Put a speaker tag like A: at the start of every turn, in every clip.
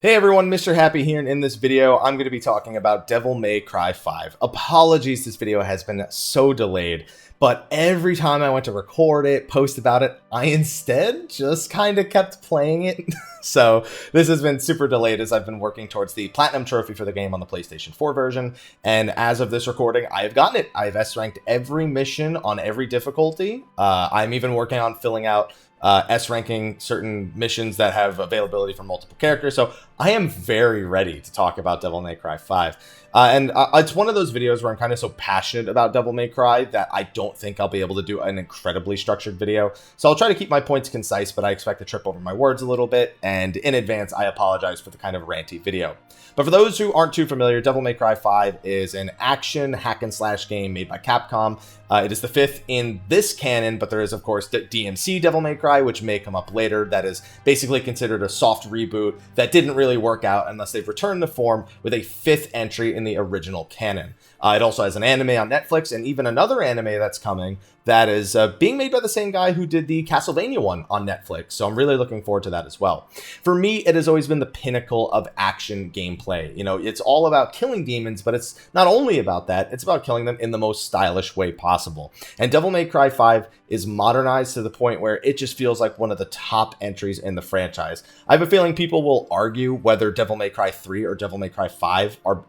A: Hey everyone, Mr. Happy here, and in this video, I'm going to be talking about Devil May Cry 5. Apologies, this video has been so delayed, but every time I went to record it, post about it, I instead just kind of kept playing it. So this has been super delayed as I've been working towards the Platinum Trophy for the game on the PlayStation 4 version, and as of this recording, I have gotten it. I've S-ranked every mission on every difficulty. I'm even working on filling out S-ranking certain missions that have availability for multiple characters. So I am very ready to talk about Devil May Cry 5. And it's one of those videos where I'm kind of so passionate about Devil May Cry that I don't think I'll be able to do an incredibly structured video. So I'll try to keep my points concise, but I expect to trip over my words a little bit. And in advance, I apologize for the kind of ranty video. But for those who aren't too familiar, Devil May Cry 5 is an action hack-and-slash game made by Capcom. It is the fifth in this canon, but there is, of course, the DMC Devil May Cry, which may come up later. That is basically considered a soft reboot that didn't really work out unless they've returned to form with a fifth entry in the original canon. It also has an anime on Netflix and even another anime that's coming that is being made by the same guy who did the Castlevania one on Netflix. So I'm really looking forward to that as well. For me, it has always been the pinnacle of action gameplay. You know, it's all about killing demons, but it's not only about that, it's about killing them in the most stylish way possible. And Devil May Cry 5 is modernized to the point where it just feels like one of the top entries in the franchise. I have a feeling people will argue whether Devil May Cry 3 or Devil May Cry 5 are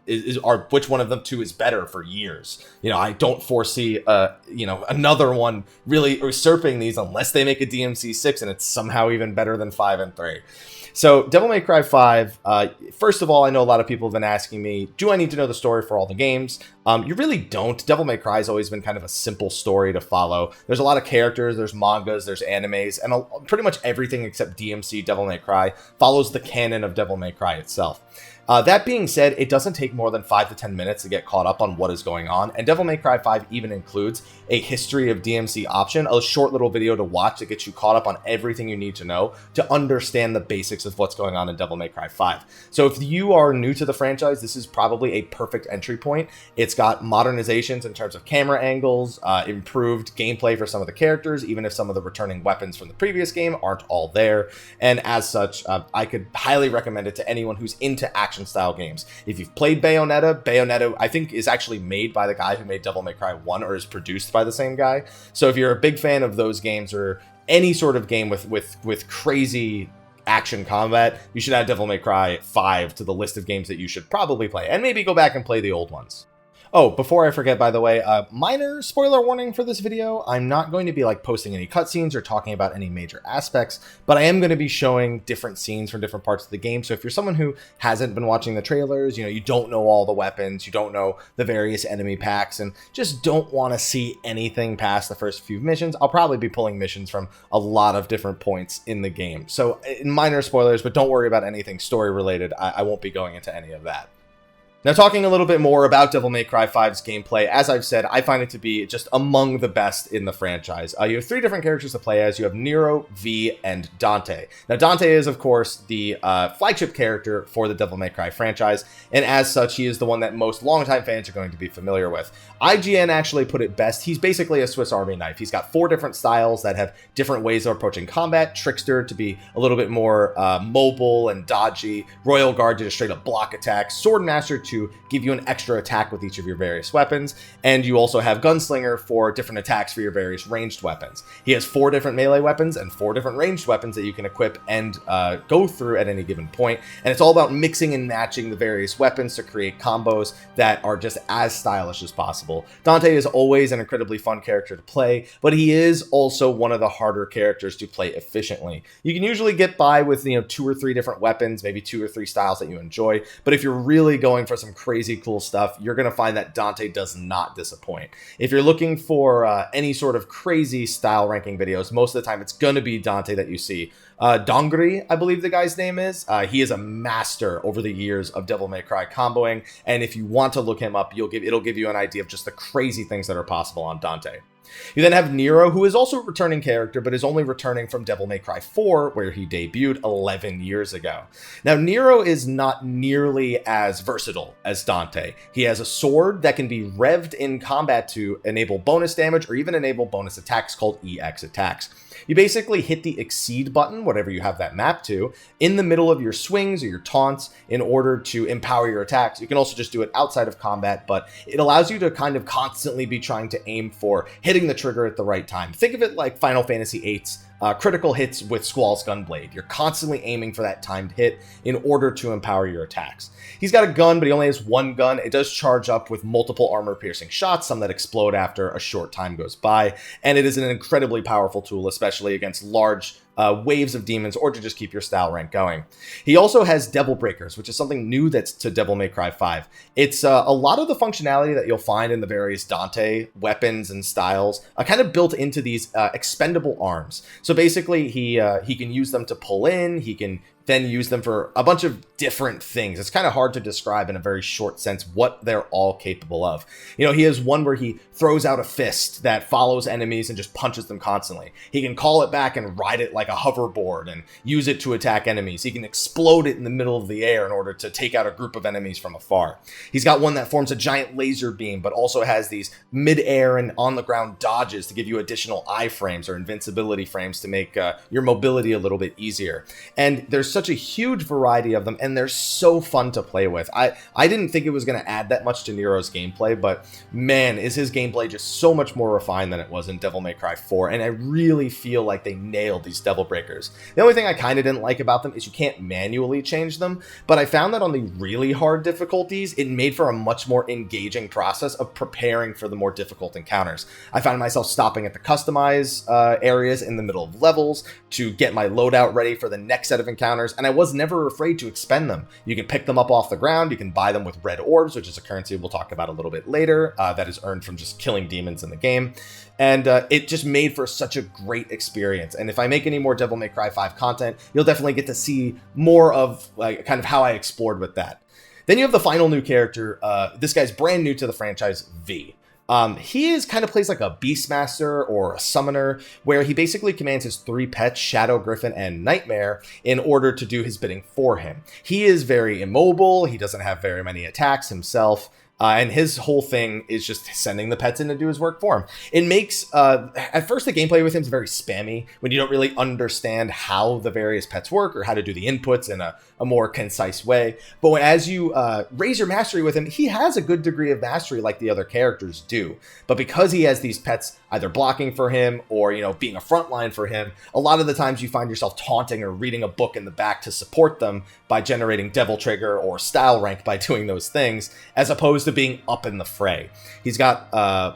A: which one of them two is better for years. You know, I don't foresee another one really usurping these unless they make a DMC 6 and it's somehow even better than 5 and 3. So Devil May Cry 5, first of all, I know a lot of people have been asking me, do I need to know the story for all the games? You really don't. Devil May Cry has always been kind of a simple story to follow. There's a lot of characters, there's mangas, there's animes, and pretty much everything except DMC Devil May Cry follows the canon of Devil May Cry itself. That being said, it doesn't take more than 5 to 10 minutes to get caught up on what is going on, and Devil May Cry 5 even includes a history of DMC option, a short little video to watch that gets you caught up on everything you need to know to understand the basics of what's going on in Devil May Cry 5. So if you are new to the franchise, this is probably a perfect entry point. It's got modernizations in terms of camera angles, improved gameplay for some of the characters, even if some of the returning weapons from the previous game aren't all there, and as such, I could highly recommend it to anyone who's into action style games. If you've played Bayonetta I think is actually made by the guy who made Devil May Cry 1 or is produced by the same guy. So if you're a big fan of those games or any sort of game with crazy action combat, you should add Devil May Cry 5 to the list of games that you should probably play, and maybe go back and play the old ones. Oh, before I forget, by the way, minor spoiler warning for this video. I'm not going to be posting any cutscenes or talking about any major aspects, but I am going to be showing different scenes from different parts of the game. So if you're someone who hasn't been watching the trailers, you don't know all the weapons, you don't know the various enemy packs, and just don't want to see anything past the first few missions, I'll probably be pulling missions from a lot of different points in the game. So minor spoilers, but don't worry about anything story related. I won't be going into any of that. Now, talking a little bit more about Devil May Cry 5's gameplay, as I've said, I find it to be just among the best in the franchise. You have 3 different characters to play as. You have Nero, V, and Dante. Now, Dante is, of course, the flagship character for the Devil May Cry franchise, and as such, he is the one that most longtime fans are going to be familiar with. IGN actually put it best. He's basically a Swiss Army knife. He's got 4 different styles that have different ways of approaching combat. Trickster to be a little bit more mobile and dodgy. Royal Guard to just straight up block attacks. Swordmaster to give you an extra attack with each of your various weapons, and you also have Gunslinger for different attacks for your various ranged weapons. He has 4 different melee weapons and 4 different ranged weapons that you can equip and go through at any given point, and it's all about mixing and matching the various weapons to create combos that are just as stylish as possible. Dante is always an incredibly fun character to play, but he is also one of the harder characters to play efficiently. You can usually get by with 2 or 3 different weapons, maybe 2 or 3 styles that you enjoy, but if you're really going for some crazy cool stuff, you're going to find that Dante does not disappoint. If you're looking for any sort of crazy style ranking videos, most of the time it's going to be Dante that you see. Dongri, I believe the guy's name is. He is a master over the years of Devil May Cry comboing, and if you want to look him up, it'll give you an idea of just the crazy things that are possible on Dante. You then have Nero, who is also a returning character, but is only returning from Devil May Cry 4, where he debuted 11 years ago. Now, Nero is not nearly as versatile as Dante. He has a sword that can be revved in combat to enable bonus damage or even enable bonus attacks called EX attacks. You basically hit the exceed button, whatever you have that mapped to, in the middle of your swings or your taunts in order to empower your attacks. You can also just do it outside of combat, but it allows you to kind of constantly be trying to aim for hitting the trigger at the right time. Think of it like Final Fantasy VIII's critical hits with Squall's Gunblade. You're constantly aiming for that timed hit in order to empower your attacks. He's got a gun, but he only has one gun. It does charge up with multiple armor-piercing shots, some that explode after a short time goes by, and it is an incredibly powerful tool, especially against large waves of demons, or to just keep your style rank going. He also has Devil Breakers, which is something new that's to Devil May Cry 5. It's a lot of the functionality that you'll find in the various Dante weapons and styles kind of built into these expendable arms. So basically, he can use them to pull in, he can then use them for a bunch of different things. It's kind of hard to describe in a very short sense what they're all capable of. You know, he has one where he throws out a fist that follows enemies and just punches them constantly. He can call it back and ride it like a hoverboard and use it to attack enemies. He can explode it in the middle of the air in order to take out a group of enemies from afar. He's got one that forms a giant laser beam, but also has these mid-air and on-the-ground dodges to give you additional iframes or invincibility frames to make your mobility a little bit easier. And there's such a huge variety of them, and they're so fun to play with. I didn't think it was going to add that much to Nero's gameplay, but man, is his gameplay just so much more refined than it was in Devil May Cry 4, and I really feel like they nailed these Devil Breakers. The only thing I kind of didn't like about them is you can't manually change them, but I found that on the really hard difficulties, it made for a much more engaging process of preparing for the more difficult encounters. I found myself stopping at the customize areas in the middle of levels to get my loadout ready for the next set of encounters, and I was never afraid to expend them. You can pick them up off the ground, you can buy them with red orbs, which is a currency we'll talk about a little bit later, that is earned from just killing demons in the game, and it just made for such a great experience. And if I make any more Devil May Cry 5 content, you'll definitely get to see more of like kind of how I explored with that. Then you have the final new character. This guy's brand new to the franchise, V. He kind of plays like a Beastmaster or a Summoner, where he basically commands his three pets, Shadow, Griffin, and Nightmare, in order to do his bidding for him. He is very immobile, he doesn't have very many attacks himself, and his whole thing is just sending the pets in to do his work for him. It makes, at first the gameplay with him is very spammy, when you don't really understand how the various pets work or how to do the inputs in a more concise way. But as you raise your mastery with him, he has a good degree of mastery like the other characters do. But because he has these pets either blocking for him or, you know, being a front line for him, a lot of the times you find yourself taunting or reading a book in the back to support them by generating Devil Trigger or style rank by doing those things, as opposed to being up in the fray. He's got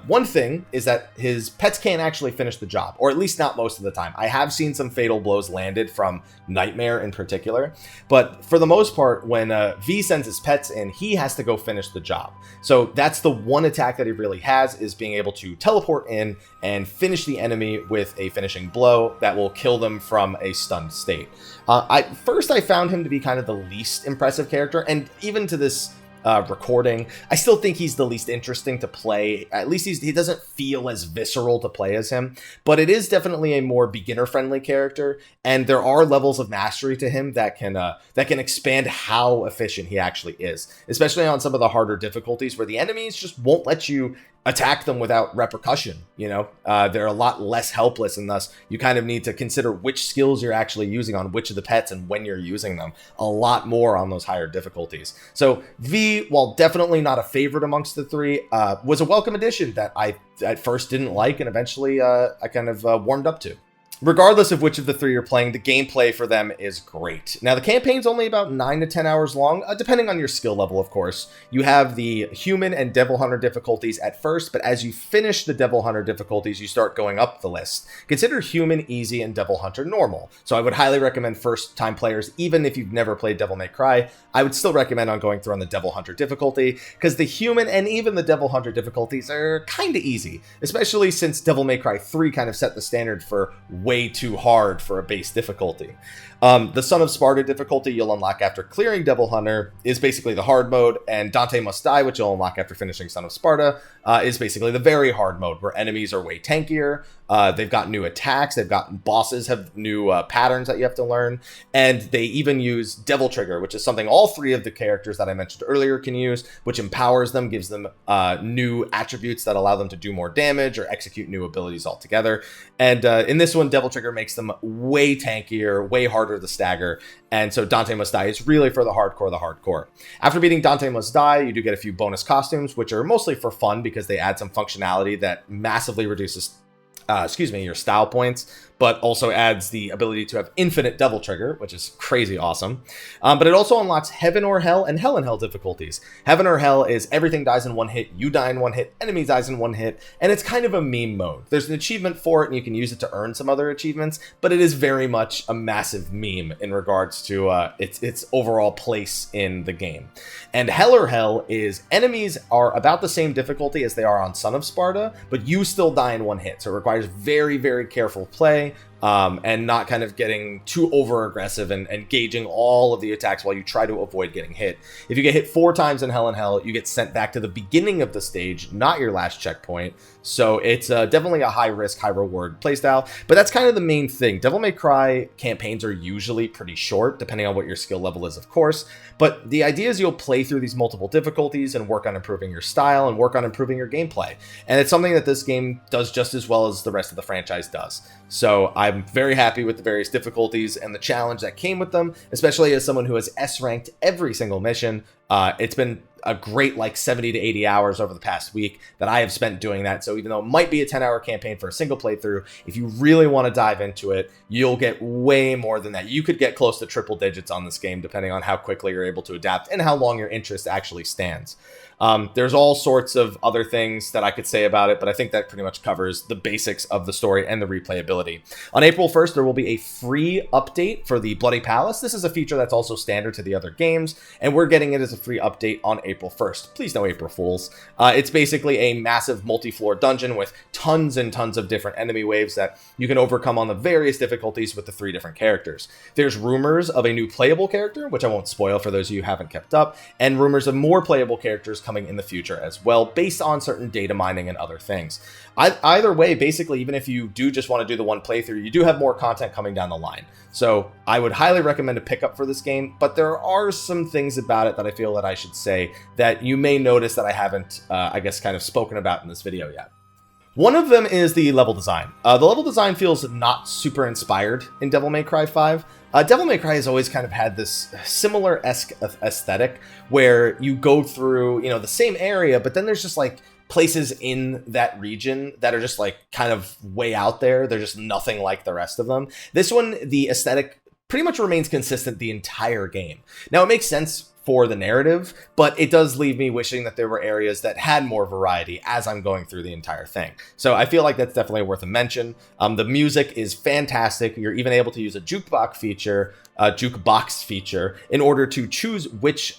A: one thing is that his pets can't actually finish the job, or at least not most of the time. I have seen some fatal blows landed from Nightmare in particular, but for the most part, when V sends his pets in, he has to go finish the job. So that's the one attack that he really has, is being able to teleport in and finish the enemy with a finishing blow that will kill them from a stunned state. First I found him to be kind of the least impressive character, and even to this recording, I still think he's the least interesting to play. At least he doesn't feel as visceral to play as him, but it is definitely a more beginner-friendly character, and there are levels of mastery to him that can expand how efficient he actually is, especially on some of the harder difficulties where the enemies just won't let you attack them without repercussion. You know, they're a lot less helpless, and thus you kind of need to consider which skills you're actually using on which of the pets and when you're using them a lot more on those higher difficulties. So V, while definitely not a favorite amongst the three, was a welcome addition that I at first didn't like, and eventually I kind of warmed up to. Regardless of which of the three you're playing, the gameplay for them is great. Now, the campaign's only about 9 to 10 hours long, depending on your skill level, of course. You have the Human and Devil Hunter difficulties at first, but as you finish the Devil Hunter difficulties, you start going up the list. Consider Human easy and Devil Hunter normal. So I would highly recommend first-time players, even if you've never played Devil May Cry, I would still recommend on going through on the Devil Hunter difficulty, because the Human and even the Devil Hunter difficulties are kind of easy, especially since Devil May Cry 3 kind of set the standard for way too hard for a base difficulty. The Son of Sparta difficulty you'll unlock after clearing Devil Hunter is basically the hard mode, and Dante Must Die, which you'll unlock after finishing Son of Sparta, is basically the very hard mode, where enemies are way tankier, they've got new attacks, they've got bosses have new patterns that you have to learn, and they even use Devil Trigger, which is something all three of the characters that I mentioned earlier can use, which empowers them, gives them new attributes that allow them to do more damage or execute new abilities altogether. And in this one, Devil Trigger makes them way tankier, way harder to stagger, and so Dante Must Die is really for the hardcore. After beating Dante Must Die, you do get a few bonus costumes, which are mostly for fun because they add some functionality that massively reduces your style points, but also adds the ability to have infinite Devil Trigger, which is crazy awesome. But it also unlocks Heaven or Hell and Hell in Hell difficulties. Heaven or Hell is everything dies in one hit, you die in one hit, enemy dies in one hit, and it's kind of a meme mode. There's an achievement for it, and you can use it to earn some other achievements, but it is very much a massive meme in regards to its overall place in the game. And Hell or Hell is enemies are about the same difficulty as they are on Son of Sparta, but you still die in one hit, so it requires very, very careful play. And not kind of getting too over aggressive and gauging all of the attacks while you try to avoid getting hit. If you get hit 4 times in Hell in Hell, you get sent back to the beginning of the stage, not your last checkpoint. So it's definitely a high risk, high reward playstyle, but that's kind of the main thing. Devil May Cry campaigns are usually pretty short, depending on what your skill level is, of course, but the idea is you'll play through these multiple difficulties and work on improving your style and work on improving your gameplay. And it's something that this game does just as well as the rest of the franchise does. So I'm very happy with the various difficulties and the challenge that came with them, especially as someone who has S-ranked every single mission. It's been a great 70 to 80 hours over the past week that I have spent doing that. So even though it might be a 10-hour campaign for a single playthrough, if you really want to dive into it, you'll get way more than that. You could get close to triple digits on this game, depending on how quickly you're able to adapt and how long your interest actually stands. There's all sorts of other things that I could say about it, but I think that pretty much covers the basics of the story and the replayability. On April 1st, there will be a free update for the Bloody Palace. This is a feature that's also standard to the other games, and we're getting it as a free update on April 1st. Please no April Fools. It's basically a massive multi-floor dungeon with tons and tons of different enemy waves that you can overcome on the various difficulties with the 3 different characters. There's rumors of a new playable character, which I won't spoil for those of you who haven't kept up, and rumors of more playable characters coming in the future as well, based on certain data mining and other things. Either way, basically, even if you do just want to do the one playthrough, you do have more content coming down the line. So I would highly recommend a pickup for this game, but there are some things about it that I feel that I should say that you may notice that I haven't, kind of spoken about in this video yet. One of them is the level design. The level design feels not super inspired in Devil May Cry 5. Devil May Cry has always kind of had this similar-esque aesthetic where you go through, the same area, but then there's just places in that region that are just kind of way out there. They're just nothing like the rest of them. This one, the aesthetic pretty much remains consistent the entire game. Now, it makes sense for the narrative, but it does leave me wishing that there were areas that had more variety as I'm going through the entire thing. So I feel like that's definitely worth a mention. The music is fantastic. You're even able to use a jukebox feature in order to choose which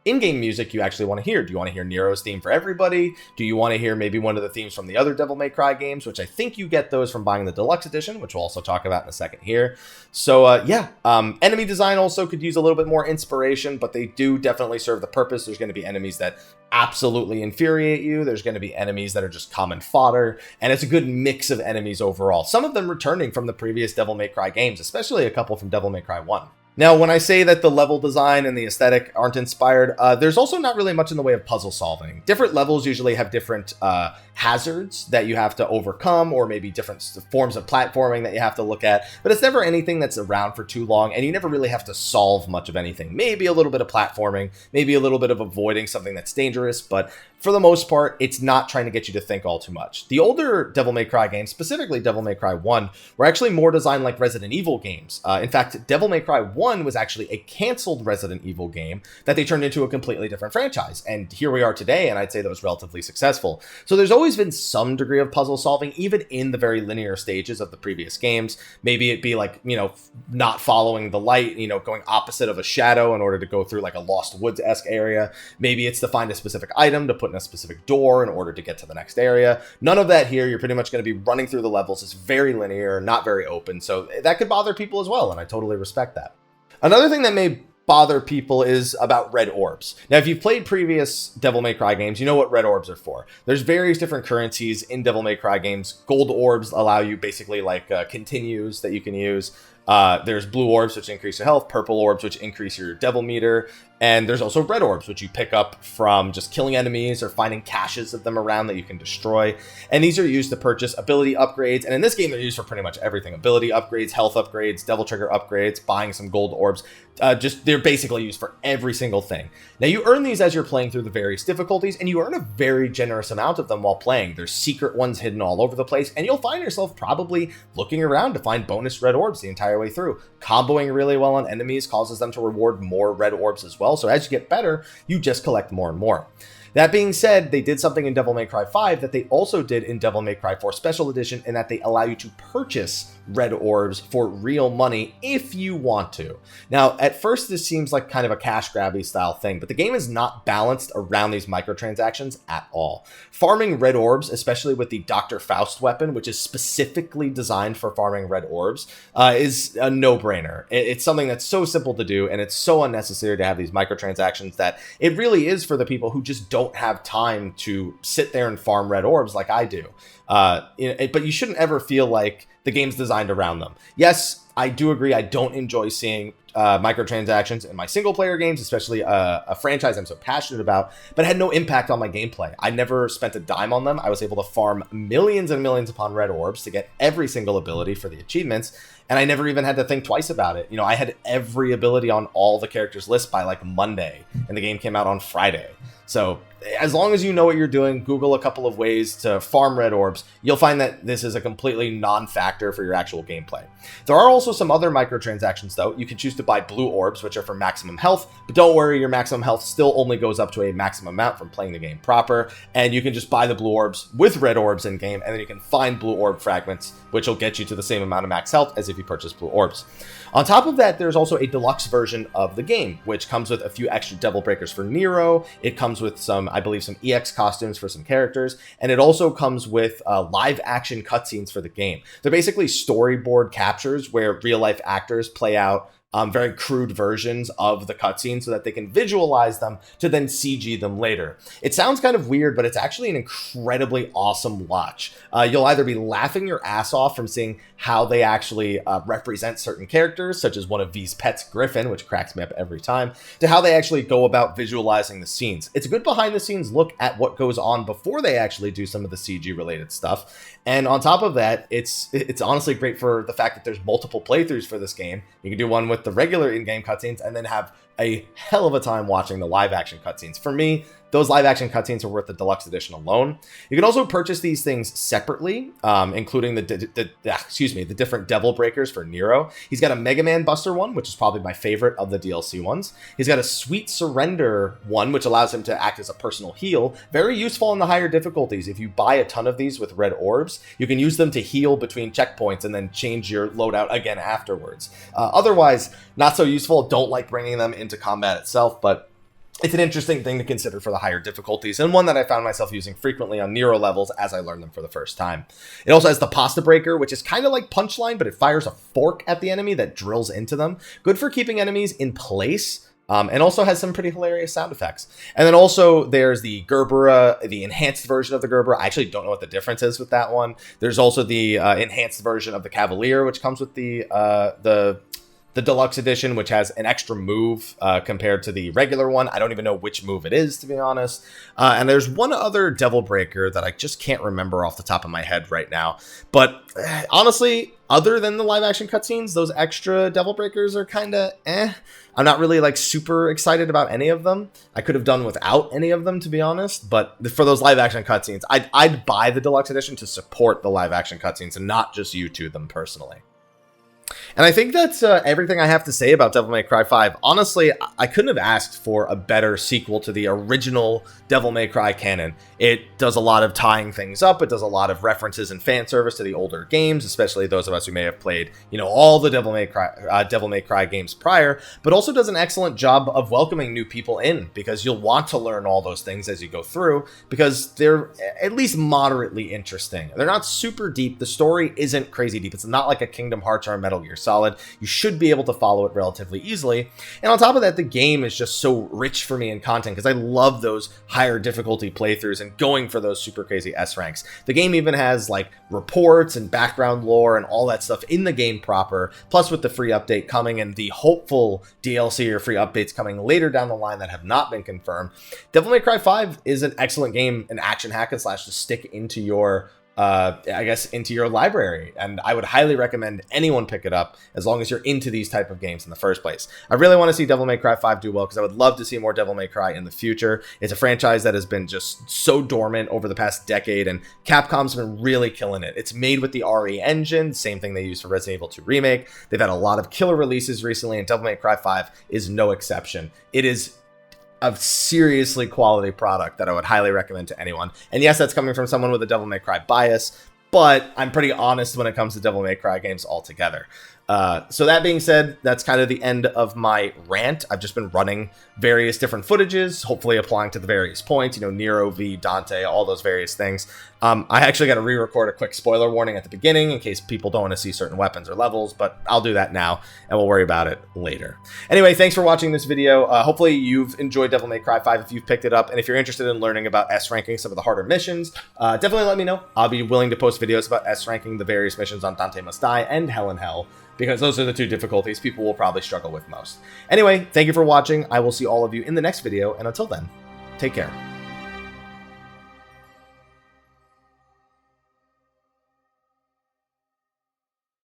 A: in-game music you actually want to hear. Do you want to hear Nero's theme for everybody? Do you want to hear maybe one of the themes from the other Devil May Cry games, which I think you get those from buying the deluxe edition, which we'll also talk about in a second here. So enemy design also could use a little bit more inspiration, but they do definitely serve the purpose. There's going to be enemies that absolutely infuriate you. There's going to be enemies that are just common fodder, and it's a good mix of enemies overall. Some of them returning from the previous Devil May Cry games, especially a couple from Devil May Cry 1. Now, when I say that the level design and the aesthetic aren't inspired, there's also not really much in the way of puzzle solving. Different levels usually have different hazards that you have to overcome, or maybe different forms of platforming that you have to look at, but it's never anything that's around for too long, and you never really have to solve much of anything. Maybe a little bit of platforming, maybe a little bit of avoiding something that's dangerous, but for the most part, it's not trying to get you to think all too much. The older Devil May Cry games, specifically Devil May Cry 1, were actually more designed like Resident Evil games. In fact, Devil May Cry 1 was actually a canceled Resident Evil game that they turned into a completely different franchise. And here we are today, and I'd say that was relatively successful. So there's always been some degree of puzzle solving, even in the very linear stages of the previous games. Maybe it'd be not following the light, going opposite of a shadow in order to go through a Lost Woods-esque area. Maybe it's to find a specific item to put in a specific door in order to get to the next area. None of that here. You're pretty much going to be running through the levels. It's very linear, not very open. So that could bother people as well, and I totally respect that. Another thing that may bother people is about red orbs. Now, if you've played previous Devil May Cry games, you know what red orbs are for. There's various different currencies in Devil May Cry games. Gold orbs allow you basically continues that you can use. There's blue orbs, which increase your health, purple orbs, which increase your devil meter. And there's also red orbs, which you pick up from just killing enemies or finding caches of them around that you can destroy. And these are used to purchase ability upgrades. And in this game, they're used for pretty much everything. Ability upgrades, health upgrades, devil trigger upgrades, buying some gold orbs. They're basically used for every single thing. Now, you earn these as you're playing through the various difficulties, and you earn a very generous amount of them while playing. There's secret ones hidden all over the place, and you'll find yourself probably looking around to find bonus red orbs the entire way through. Comboing really well on enemies causes them to reward more red orbs as well, so as you get better, you just collect more and more. That being said, they did something in Devil May Cry 5 that they also did in Devil May Cry 4 Special Edition, in that they allow you to purchase red orbs for real money if you want to. Now, at first, this seems like kind of a cash grabby style thing, but the game is not balanced around these microtransactions at all. Farming red orbs, especially with the Dr. Faust weapon, which is specifically designed for farming red orbs, is a no-brainer. It's something that's so simple to do, and it's so unnecessary to have these microtransactions that it really is for the people who just don't have time to sit there and farm red orbs like I do. But you shouldn't ever feel like the game's designed around them. Yes, I do agree. I don't enjoy seeing microtransactions in my single player games, especially a franchise I'm so passionate about, but it had no impact on my gameplay. I never spent a dime on them. I was able to farm millions and millions upon red orbs to get every single ability for the achievements, and I never even had to think twice about it. You know, I had every ability on all the characters' list by like Monday, and the game came out on Friday. So as long as you know what you're doing, Google a couple of ways to farm red orbs, you'll find that this is a completely non-factor for your actual gameplay. There are also some other microtransactions, though. You can choose to buy blue orbs, which are for maximum health, but don't worry, your maximum health still only goes up to a maximum amount from playing the game proper, and you can just buy the blue orbs with red orbs in-game, and then you can find blue orb fragments, which will get you to the same amount of max health as if you purchase blue orbs. On top of that, there's also a deluxe version of the game, which comes with a few extra devil breakers for Nero. It comes with some, I believe, some EX costumes for some characters, and it also comes with live action cutscenes for the game. They're basically storyboard captures where real life actors play out very crude versions of the cutscenes so that they can visualize them to then CG them later. It sounds kind of weird, but it's actually an incredibly awesome watch. You'll either be laughing your ass off from seeing how they actually represent certain characters, such as one of V's pets, Griffin, which cracks me up every time, to how they actually go about visualizing the scenes. It's a good behind-the-scenes look at what goes on before they actually do some of the CG-related stuff. And on top of that, it's honestly great for the fact that there's multiple playthroughs for this game. You can do one with the regular in-game cutscenes and then have a hell of a time watching the live action cutscenes. For me, those live action cutscenes are worth the deluxe edition alone. You can also purchase these things separately, including the different devil breakers for Nero. He's got a Mega Man Buster one, which is probably my favorite of the DLC ones. He's got a Sweet Surrender one, which allows him to act as a personal heal. Very useful in the higher difficulties. If you buy a ton of these with red orbs, you can use them to heal between checkpoints and then change your loadout again afterwards. Otherwise, not so useful. Don't like bringing them into combat itself, but it's an interesting thing to consider for the higher difficulties, and one that I found myself using frequently on Nero levels as I learned them for the first time. It also has the Pasta Breaker, which is kind of like Punchline, but it fires a fork at the enemy that drills into them. Good for keeping enemies in place, and also has some pretty hilarious sound effects. And then also there's the Gerbera, the enhanced version of the Gerbera. I actually don't know what the difference is with that one. There's also the enhanced version of the Cavalier, which comes with the deluxe edition, which has an extra move compared to the regular one. I don't even know which move it is, to be honest. And there's one other Devil Breaker that I just can't remember off the top of my head right now. But honestly, other than the live action cutscenes, those extra Devil Breakers are kind of eh. I'm not really like super excited about any of them. I could have done without any of them, to be honest. But for those live action cutscenes, I'd buy the deluxe edition to support the live action cutscenes and not just YouTube them personally. And I think that's everything I have to say about Devil May Cry 5. Honestly, I couldn't have asked for a better sequel to the original Devil May Cry canon. It does a lot of tying things up. It does a lot of references and fan service to the older games, especially those of us who may have played, all the Devil May Cry games prior, but also does an excellent job of welcoming new people in, because you'll want to learn all those things as you go through, because they're at least moderately interesting. They're not super deep. The story isn't crazy deep. It's not like a Kingdom Hearts or a Metal Gear solid. You should be able to follow it relatively easily. And on top of that, the game is just so rich for me in content because I love those higher difficulty playthroughs and going for those super crazy S ranks. The game even has like reports and background lore and all that stuff in the game proper, plus with the free update coming and the hopeful DLC or free updates coming later down the line that have not been confirmed. Devil May Cry 5 is an excellent game, an action hack and slash to stick into your I guess into your library, and I would highly recommend anyone pick it up as long as you're into these type of games in the first place. I really want to see Devil May Cry 5 do well because I would love to see more Devil May Cry in the future. It's a franchise that has been just so dormant over the past decade, and Capcom's been really killing it. It's made with the RE engine, same thing they used for Resident Evil 2 Remake. They've had a lot of killer releases recently, and Devil May Cry 5 is no exception. It is a seriously quality product that I would highly recommend to anyone. And yes, that's coming from someone with a Devil May Cry bias, but I'm pretty honest when it comes to Devil May Cry games altogether. So that being said, that's kind of the end of my rant. I've just been running various different footages, hopefully applying to the various points, you know, Nero v Dante, all those various things. I actually got to re-record a quick spoiler warning at the beginning in case people don't want to see certain weapons or levels, but I'll do that now and we'll worry about it later. Anyway, thanks for watching this video. Hopefully you've enjoyed Devil May Cry 5 if you've picked it up, and if you're interested in learning about S ranking some of the harder missions, definitely let me know. I'll be willing to post videos about S ranking the various missions on Dante Must Die and Hell in Hell, because those are the two difficulties people will probably struggle with most. Anyway, thank you for watching. I will see all of you in the next video, and until then, take care.